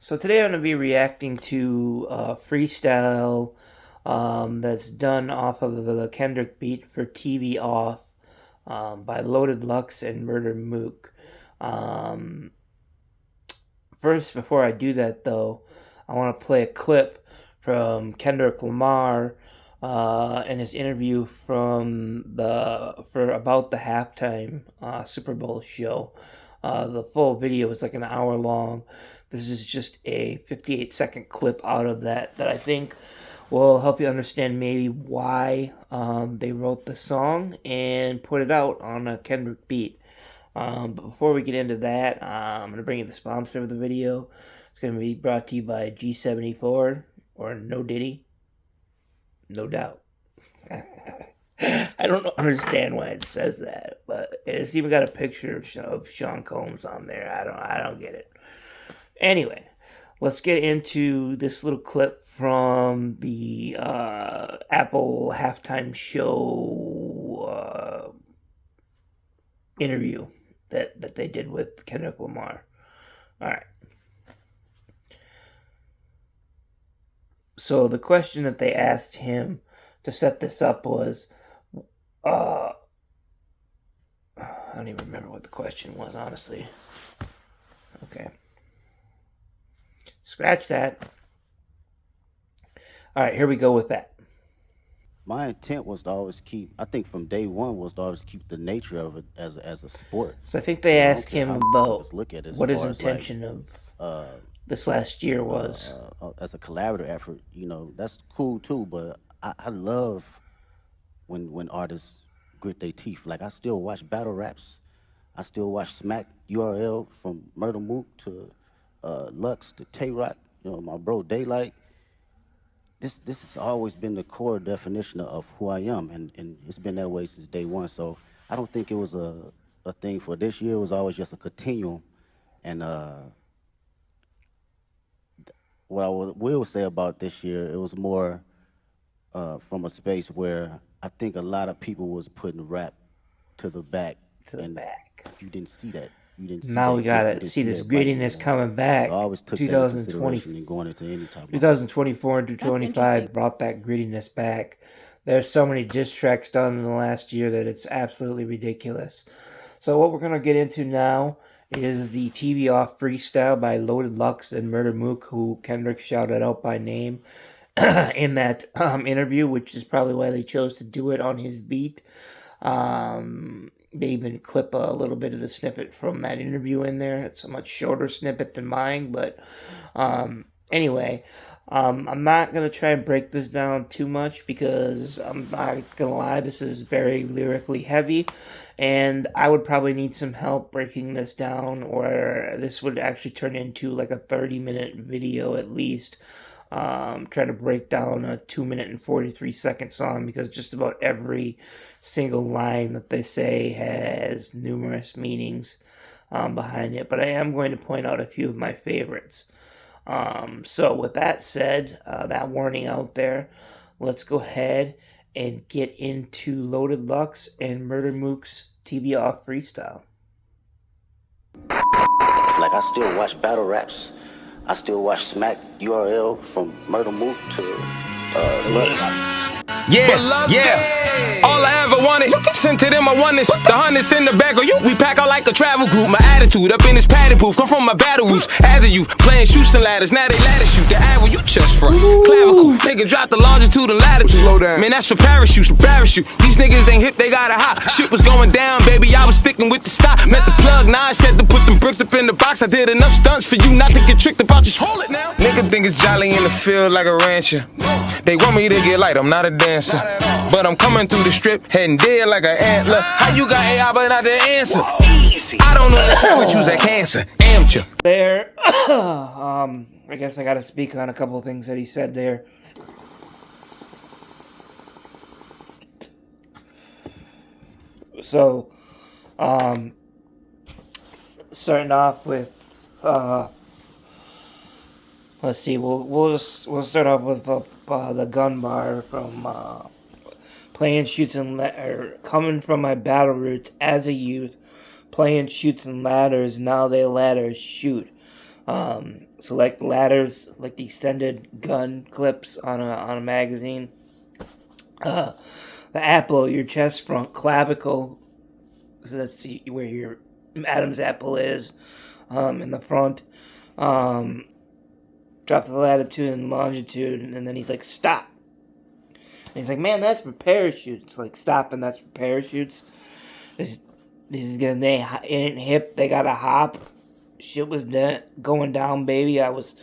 So today I'm going to be reacting to Freestyle that's done off of the Kendrick beat for TV Off by Loaded Lux and Murda Mook. Um, First, before I do that though, I want to play a clip from Kendrick Lamar in his interview about the halftime Super Bowl show. The full video is like an hour long. This is just a 58-second clip out of that I think will help you understand maybe why they wrote the song and put it out on a Kendrick beat. But before we get into that, I'm going to bring you the sponsor of the video. It's going to be brought to you by G74 or No Diddy. No doubt. I don't understand why it says that, but it's even got a picture of Sean Combs on there. I don't get it. Anyway, let's get into this little clip from the Apple halftime show interview that they did with Kendrick Lamar. All right. So the question that they asked him to set this up was, I don't even remember what the question was, honestly. Okay. Scratch that. All right, here we go with that. My intent was to always keep, I think from day one, was to always keep the nature of it as a sport. So I think they asked him about look at it what his intention of this last year was. As a collaborative effort, that's cool too, but I love when artists grit their teeth. Like, I still watch battle raps. I still watch Smack URL from Murda Mook to Lux to Tay-Rock, my bro Daylight. This has always been the core definition of who I am, and it's been that way since day one. So I don't think it was a thing for this year. It was always just a continuum. And what I will say about this year, it was more from a space where I think a lot of people was putting rap to the back. You didn't see that. Now we gotta see this grittiness coming back. So I always took that into consideration in going into any type of 2024 and 2025 brought that grittiness back. There's so many diss tracks done in the last year that it's absolutely ridiculous. So what we're gonna get into now is the TV Off Freestyle by Loaded Lux and Murda Mook, who Kendrick shouted out by name in that interview, which is probably why they chose to do it on his beat. They even clip a little bit of the snippet from that interview in there. It's a much shorter snippet than mine, but anyway, I'm not going to try and break this down too much because I'm not going to lie, this is very lyrically heavy, and I would probably need some help breaking this down, or this would actually turn into like a 30-minute video at least. Trying to break down a 2-minute and 43-second song, because just about every single line that they say has numerous meanings behind it. But I am going to point out a few of my favorites. So with that said, that warning out there, let's go ahead and get into Loaded Lux and Murda Mook's TV Off Freestyle. Like, I still watch battle raps. I still watch Smack URL from Murda Mook to Lux. Yeah. All I ever wanted, sent to them I won this. The hundreds in the bag of you. We pack out like a travel group. My attitude up in this padded booth. Come from my battle roots. As a youth, playing shoots and ladders. Now they ladder shoot. The average you just from clavicle. Nigga drop the longitude and latitude. Slow down. Man, that's for parachutes. These niggas ain't hip, they got a hop. Shit was going down, baby. I was sticking with the stock. Met the plug, now I said to put them bricks up in the box. I did enough stunts for you not to get tricked about. Just hold it now. Nigga think it's jolly in the field like a rancher. They want me to get light, I'm not a dancer. But I'm coming through the strip, heading dead like an antler. How you got AI but not the answer? Easy. I don't know if I would choose that cancer. Amateur. There, I guess I gotta speak on a couple of things that he said there. So, starting off with, let's see, we'll start off with the gun bar from playing shoots and coming from my battle roots as a youth, playing shoots and ladders. Now they ladders shoot. So like ladders, like the extended gun clips on a magazine. The apple, your chest front clavicle. So that's where your Adam's apple is, in the front. Drop the latitude and longitude, and then he's like, stop. And he's like, man, that's for parachutes. Like, stop, and that's for parachutes. This is gonna, they ain't hip, they gotta hop. Shit was going down, baby. I was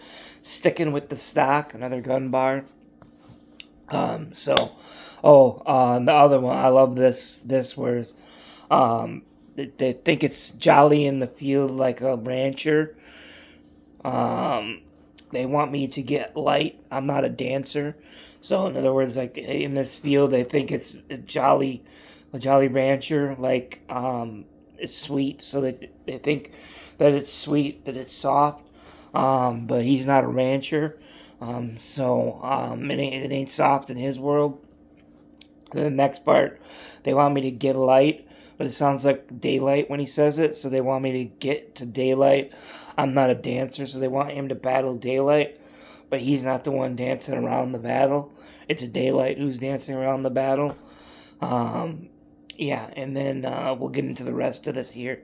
sticking with the stock, another gun bar. The other one, I love this where they think it's jolly in the field like a rancher. They want me to get light. I'm not a dancer. So in other words, like in this field, they think it's a jolly rancher, like it's sweet. So they think that it's sweet, that it's soft. But he's not a rancher. It ain't soft in his world. And then the next part, they want me to get light, but it sounds like daylight when he says it. So they want me to get to daylight. I'm not a dancer, so they want him to battle daylight, but he's not the one dancing around the battle. It's a daylight who's dancing around the battle. And then we'll get into the rest of this here.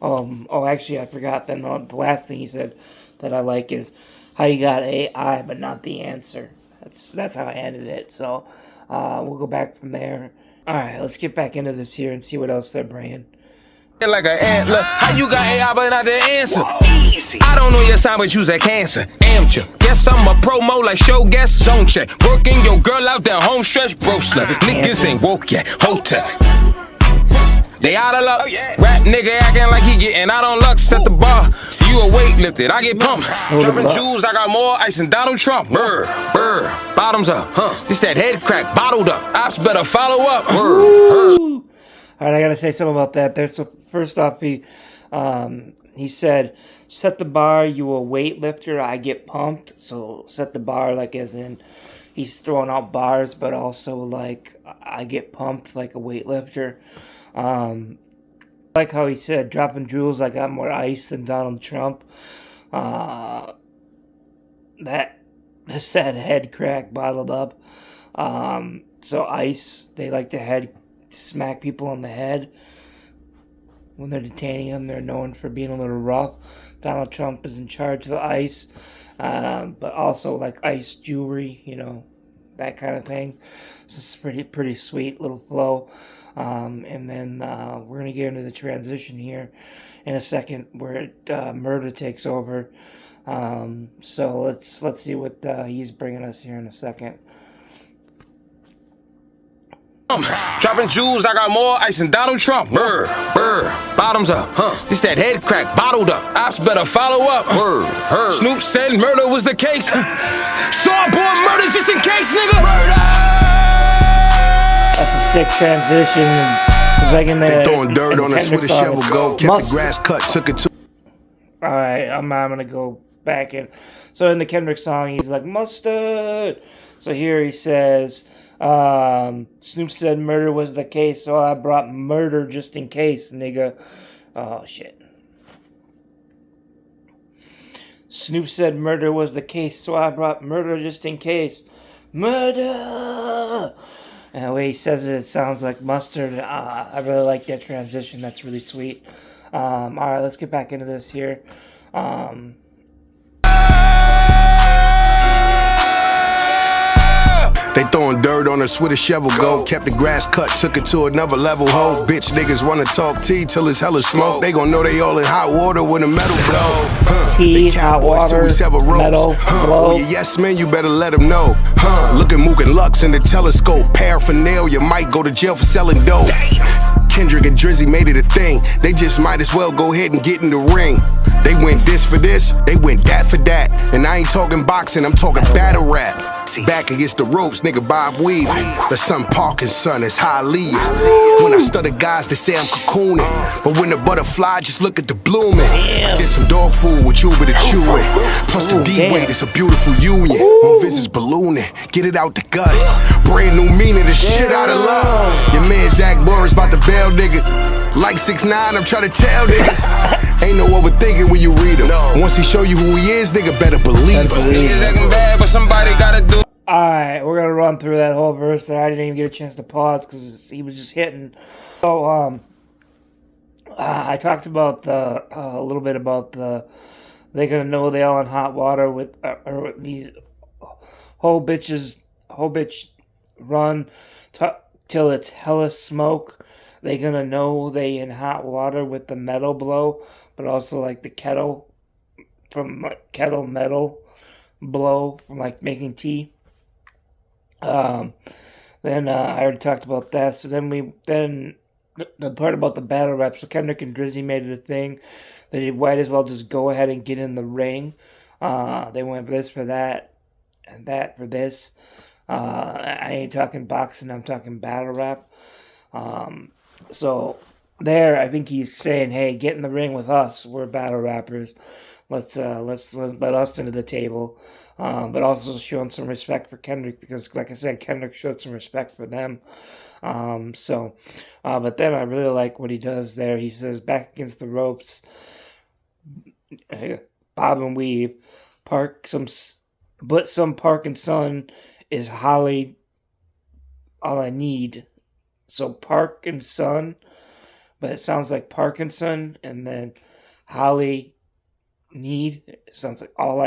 Actually, I forgot. Then the last thing he said that I like is how you got AI, but not the answer. That's how I ended it. So we'll go back from there. All right, let's get back into this here and see what else they're bringing. Like an antler. How you got AI but not the answer? Easy. I don't know your sign, but you's that cancer. Amateur. Guess I'm a promo like show guest. Zone check. Working your girl out there home stretch. Bro slut. Niggas ain't woke yet. Hotel. They out of luck. Rap nigga acting like he getting out on luck. Set the bar. You a weightlifted. I get pumped. Dropping jewels. I got more ice than Donald Trump. Brr. Bottoms up. This that head crack bottled up. Ops better follow up. All right, I gotta say something about that. First off, he said, set the bar, you a weightlifter, I get pumped. So set the bar like as in he's throwing out bars, but also like I get pumped like a weightlifter. Like how he said, dropping jewels, I got more ice than Donald Trump. That head crack bottled up. So ice, they like to smack people on the head. When they're detaining them, they're known for being a little rough. Donald Trump is in charge of the ice, but also like ice jewelry, that kind of thing. So it's pretty sweet little flow. And then we're gonna get into the transition here in a second, where Murda takes over. So let's see what he's bringing us here in a second. Dropping jewels, I got more ice than Donald Trump. Brr. Bottoms up. This that head crack bottled up. Ops better follow up. Snoop said murder was the case. So I bought murder just in case, nigga. Murder. That's a sick transition. It's like in the, they throwing dirt on us with a shovel. Go kept the grass cut, took it to. All right, I'm gonna go back in. So in the Kendrick song, he's like mustard. So here he says. Snoop said murder was the case, so I brought murder just in case, nigga. Oh, shit. Snoop said murder was the case, so I brought murder just in case. Murder! And the way he says it sounds like mustard. I really like that transition. That's really sweet. Alright, let's get back into this here. They throwing dirt on us with a shovel. Go kept the grass cut, took it to another level. Ho, bitch niggas wanna talk tea till it's hella smoke. They gon' know they all in hot water when the metal blow. Tea, hot water, metal, blow. Oh, yes man, you better let them know. Look at Mook and Lux in the telescope. Paraphernalia might go to jail for selling dope. Kendrick and Drizzy made it a thing. They just might as well go ahead and get in the ring. They went this for this, they went that for that. And I ain't talking boxing, I'm talking battle rap. Back against the ropes, nigga Bob Weave. The son Parkinson is how I leave. When I stutter guys, they say I'm cocooning. But when the butterfly, just look at the blooming. I did some dog food with you with a chewing. Plus the D-weight, it's a beautiful union. On visits ballooning, get it out the gut. Brand new meaning, the shit out of love. Your man Zach Boris about to bail niggas. Like 6ix9ine, I'm trying to tell niggas. Ain't no overthinking when you read him. Once he show you who he is, nigga better believe him. Niggas acting bad, but somebody gotta do. Alright, we're gonna run through that whole verse that I didn't even get a chance to pause because he was just hitting. So, I talked about a little bit about they gonna know they all in hot water with these whole bitch run till it's hella smoke. They gonna know they in hot water with the metal blow, but also like the kettle from like kettle metal blow from like making tea. Then I already talked about that. So then the part about the battle rap. So Kendrick and Drizzy made it a thing. They might as well just go ahead and get in the ring. They went this for that, and that for this. I ain't talking boxing. I'm talking battle rap. So there, I think he's saying, "Hey, get in the ring with us. We're battle rappers. Let's let us into the table." But also showing some respect for Kendrick because, like I said, Kendrick showed some respect for them. But then I really like what he does there. He says, "Back against the ropes, bob and weave, but some Parkinson is Holly. All I need." So Park and Son, but it sounds like Parkinson, and then Holly. Need, it sounds like all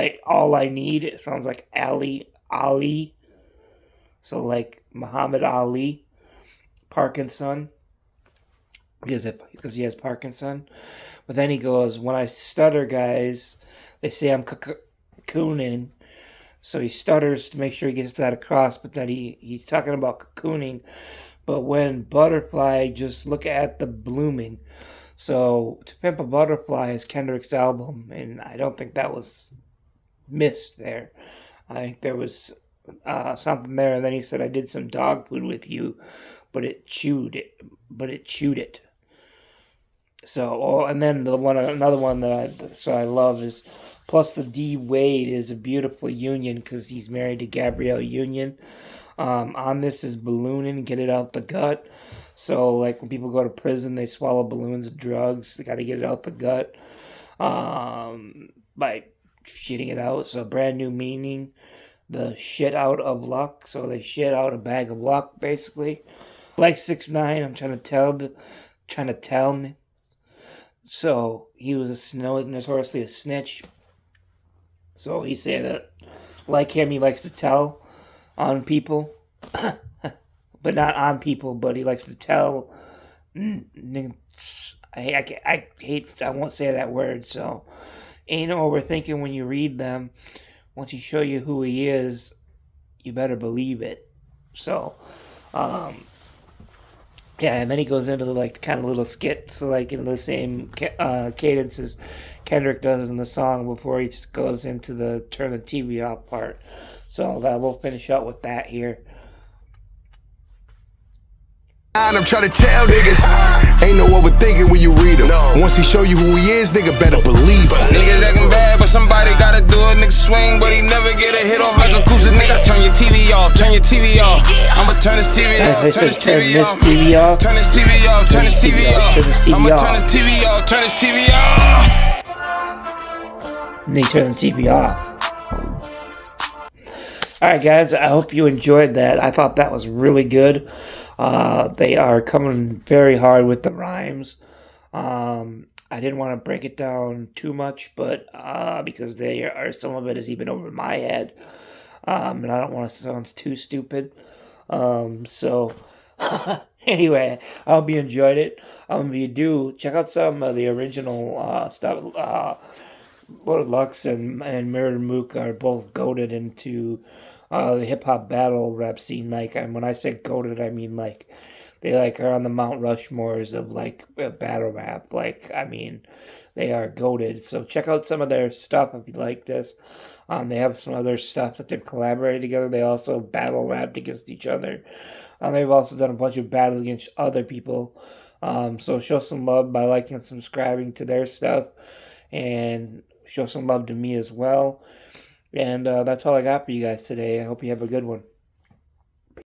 I need. It sounds like Ali, so like Muhammad Ali, Parkinson, because he has Parkinson. But then he goes, "When I stutter, guys, they say I'm cocooning." So he stutters to make sure he gets that across. But then he's talking about cocooning. But when butterfly, just look at the blooming. So, To Pimp a Butterfly is Kendrick's album, and I don't think that was missed there. I think there was something there, and then he said, "I did some dog food with you, but it chewed it." So, and then another one that I love is, plus the D Wade is a beautiful union because he's married to Gabrielle Union. On this is ballooning, get it out the gut. So, like, when people go to prison, they swallow balloons of drugs. They got to get it out the gut by shitting it out. So, brand new meaning, the shit out of luck. So, they shit out a bag of luck, basically. Like 6ix9ine, I'm trying to tell. So, he was notoriously a snitch. So, he said that, like him, he likes to tell on people. But not on people, but he likes to tell. I won't say that word, so ain't no overthinking when you read them. Once he show you who he is, you better believe it. So, yeah, and then he goes into the, like, kind of little skit, so like in the same cadence as Kendrick does in the song before he just goes into the turn the TV off part. So that we'll finish up with that here. I'm trying to tell niggas, ain't no overthinking when you read him. Once he show you who he is, nigga better believe him. Niggas acting bad, but somebody gotta do it. Nigga swing, but he never get a hit off like a cruiser. Nigga, turn your TV off, turn your TV off. I'ma turn this TV off, turn this TV off. Turn this TV off, turn this TV off. I'ma turn this TV off, turn this TV off. And then turn the TV off. Alright, guys, I hope you enjoyed that. I thought that was really good. They are coming very hard with the rhymes. I didn't want to break it down too much, but because some of it is even over my head, and I don't want to sound too stupid. So anyway, I hope you enjoyed it. If you do, check out some of the original stuff. Lux and Murda Mook are both goated into the hip hop battle rap scene. Like, and when I say goated, I mean like they like are on the Mount Rushmores of like battle rap. Like, I mean, they are goated. So check out some of their stuff if you like this. They have some other stuff that they've collaborated together. They also battle rapped against each other. They've also done a bunch of battles against other people. So show some love by liking and subscribing to their stuff, and show some love to me as well. And that's all I got for you guys today. I hope you have a good one.